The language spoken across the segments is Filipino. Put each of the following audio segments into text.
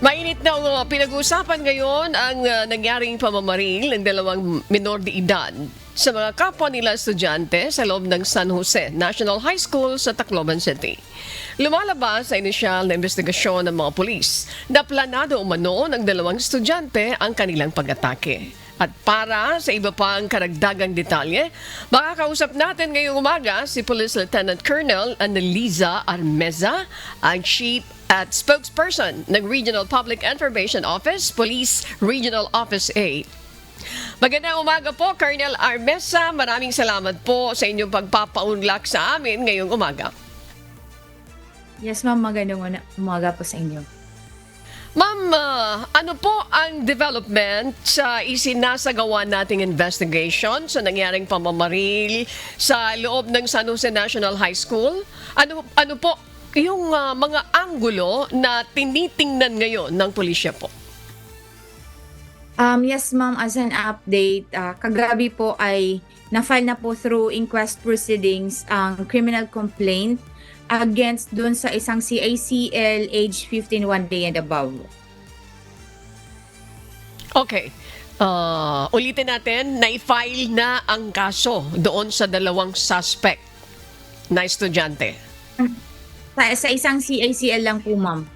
Mainit na pinag-uusapan ngayon ang nangyaring pamamaril ng dalawang minor de edad sa mga kapwa nila estudyante sa loob ng San Jose National High School sa Tacloban City. Lumalabas sa inisyal na investigasyon ng mga pulis na planado umano ng dalawang estudyante ang kanilang pag-atake. At para sa iba pang karagdagang detalye, makakausap natin ngayong umaga si Police Lieutenant Colonel Annalisa Armeza, ang Chief at Spokesperson ng Regional Public Information Office, Police Regional Office A. Magandang umaga po, Colonel Armeza. Maraming salamat po sa inyong pagpapaunlak sa amin ngayong umaga. Yes, ma'am. Magandang umaga po sa inyo. Ma'am, ano po ang development sa isinasagawa nating investigation sa nangyaring pamamaril sa loob ng San Jose National High School? Ano po yung mga anggulo na tinitingnan ngayon ng pulisya po? Yes, ma'am. As an update, kagabi po ay na-file na po through inquest proceedings ang criminal complaint against dun sa isang CACL age 15, 1 day and above. Okay. Ulitin natin, na-file na ang kaso doon sa dalawang suspect na estudyante. Sa isang CACL lang po, ma'am.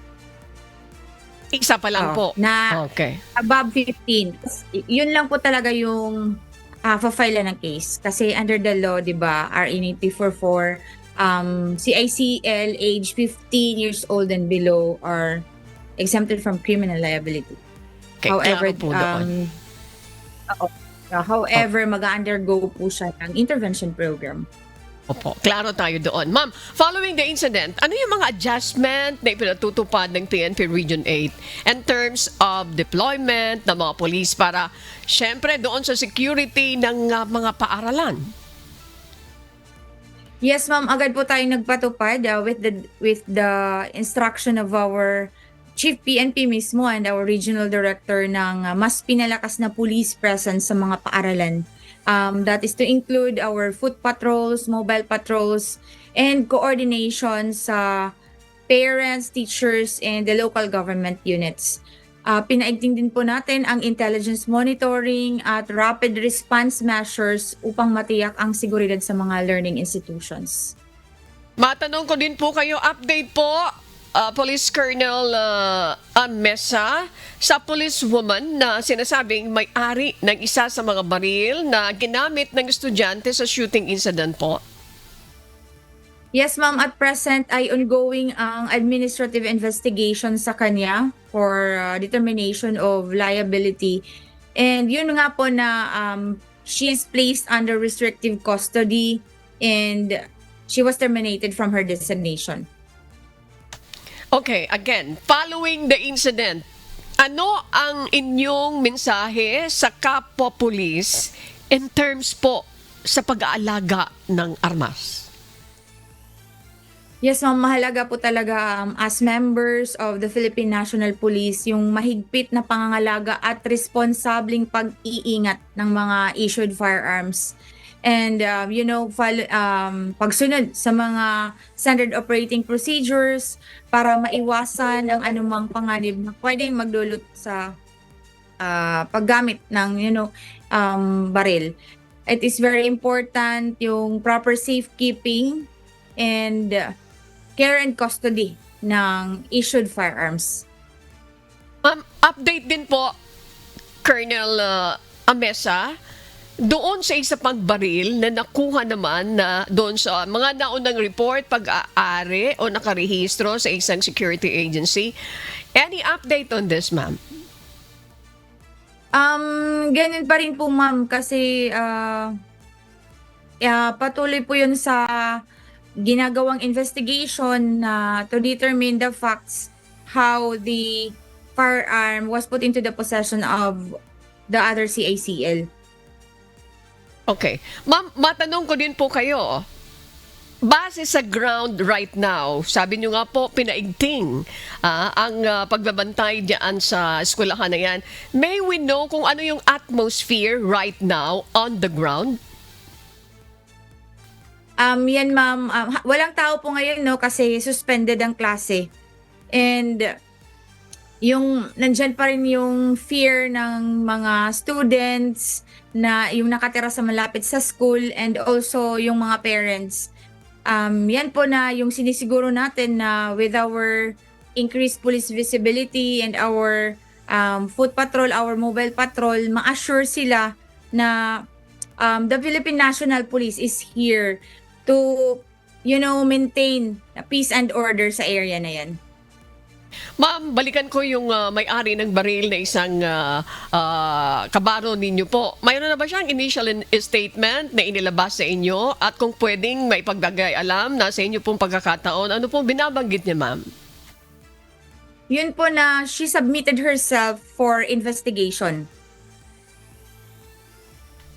Isa pa lang po. Na Okay. above 15. Yun lang po talaga yung fa-file ng case. Kasi under the law, di ba, RA 9444, CICL age 15 years old and below are exempted from criminal liability. Okay, However, klaro po doon. mag-undergo po siya ng intervention program. Opo, klaro tayo doon. Ma'am, following the incident, ano yung mga adjustment na ipinatutupad ng PNP Region 8 in terms of deployment ng mga police para syempre doon sa security ng mga paaralan? Yes, ma'am, agad po tayo nagpatupad with the instruction of our Chief PNP mismo and our Regional Director ng mas pinalakas na police presence sa mga paaralan. That is to include our foot patrols, mobile patrols, and coordination sa parents, teachers, and the local government units. Pinaigting din po natin ang intelligence monitoring at rapid response measures upang matiyak ang seguridad sa mga learning institutions. Matanong ko din po kayo, update po, Police Colonel Mesa, sa policewoman na sinasabing may-ari ng isa sa mga baril na ginamit ng estudyante sa shooting incident po. Yes, ma'am. At present ay ongoing ang administrative investigation sa kanya for determination of liability. And yun nga po na she is placed under restrictive custody and she was terminated from her designation. Okay, again, following the incident, ano ang inyong mensahe sa kapwa-pulis in terms po sa pag-aalaga ng armas? Yes, ma'am. Mahalaga po talaga as members of the Philippine National Police yung mahigpit na pangangalaga at responsabling pag-iingat ng mga issued firearms. And, pagsunod sa mga standard operating procedures para maiwasan ang anumang panganib na pwedeng magdulot sa paggamit ng, baril. It is very important yung proper safekeeping and care and custody ng issued firearms. Update din po, Colonel Amesa, doon sa isa pang baril na nakuha naman na doon sa mga naunang report pag-aari o nakarehistro sa isang security agency. Any update on this, ma'am? Ganun pa rin po, ma'am, kasi patuloy po yun sa ginagawang investigation na to determine the facts how the firearm was put into the possession of the other CACL. Okay. Ma'am, matanong ko din po kayo. Base sa ground right now, sabi nyo nga po, pinaigting ang pagbabantay diyan sa eskwelahan na yan. May we know kung ano yung atmosphere right now on the ground? Yan, ma'am. Walang tao po ngayon, no, kasi suspended ang klase. And yung nandyan pa rin yung fear ng mga students na yung nakatira sa malapit sa school and also yung mga parents. Yan po na yung sinisiguro natin na with our increased police visibility and our foot patrol, our mobile patrol, ma-assure sila na the Philippine National Police is here to, maintain peace and order sa area na yan. Ma'am, balikan ko yung may-ari ng baril na isang kabaro ninyo po. Mayroon na ba siyang initial statement na inilabas sa inyo? At kung pwedeng maipagbagay alam na sa inyo pong pagkakataon, ano pong binabanggit niya, ma'am? Yun po na she submitted herself for investigation.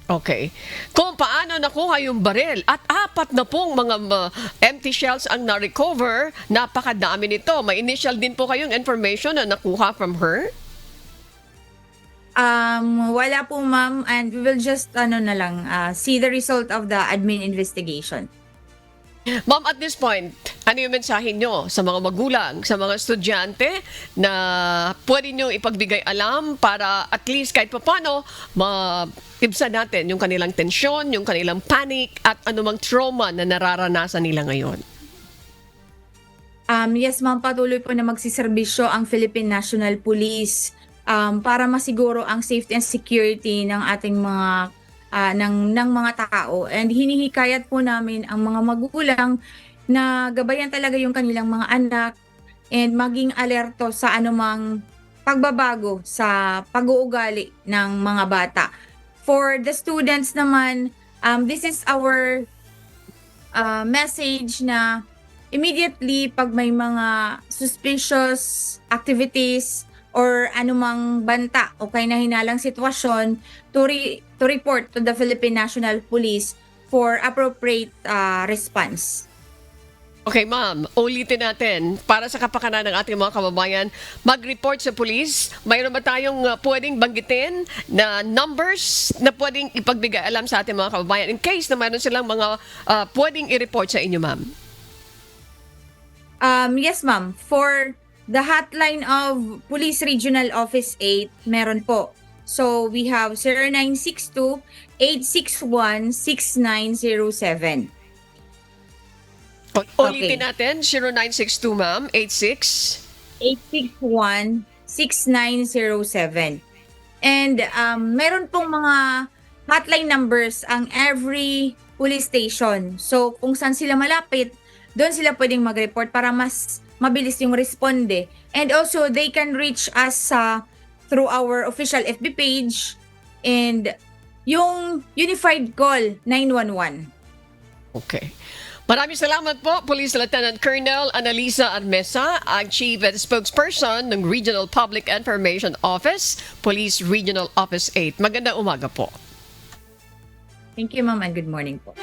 Okay. Kung paano nakuha yung baril at 4 na pong mga empty shells ang na-recover, napakadami nito. May initial din po kayong information na nakuha from her? Wala po ma'am, and we will just see the result of the admin investigation. Ma'am, at this point, ano yung mensahe nyo sa mga magulang, sa mga estudyante na pwede nyo ipagbigay alam para at least kahit paano maibsan natin yung kanilang tensyon, yung kanilang panic at anumang trauma na nararanasan nila ngayon? Yes ma'am, patuloy po na magsiservisyo ang Philippine National Police para masiguro ang safety and security ng ating mga ng mga tao, and hinihikayat po namin ang mga magulang na gabayan talaga yung kanilang mga anak and maging alerto sa anumang pagbabago sa pag-uugali ng mga bata. For the students naman, this is our message na immediately pag may mga suspicious activities or anumang banta o kahinahinalang sitwasyon, to report to the Philippine National Police for appropriate response. Okay, ma'am, ulitin natin para sa kapakanan ng ating mga kababayan, mag-report sa police. Mayroon ba tayong pwedeng banggitin na numbers na pwedeng ipagbigay alam sa ating mga kababayan in case na mayroon silang mga pwedeng i-report sa inyo, ma'am? Yes, ma'am. For the hotline of Police Regional Office 8, meron po. So, we have 0962-861-6907. Ulitin natin, 0962, ma'am, 861-6907. And meron pong mga hotline numbers ang every police station. So, kung saan sila malapit, doon sila pwedeng mag-report para mas mabilis yung responde. And also, they can reach us through our official FB page and yung Unified Call 911. Okay. Maraming salamat po, Police Lieutenant Colonel Annalisa Armesa, ang Chief and Spokesperson ng Regional Public Information Office, Police Regional Office 8. Magandang umaga po. Thank you, ma'am, and good morning po.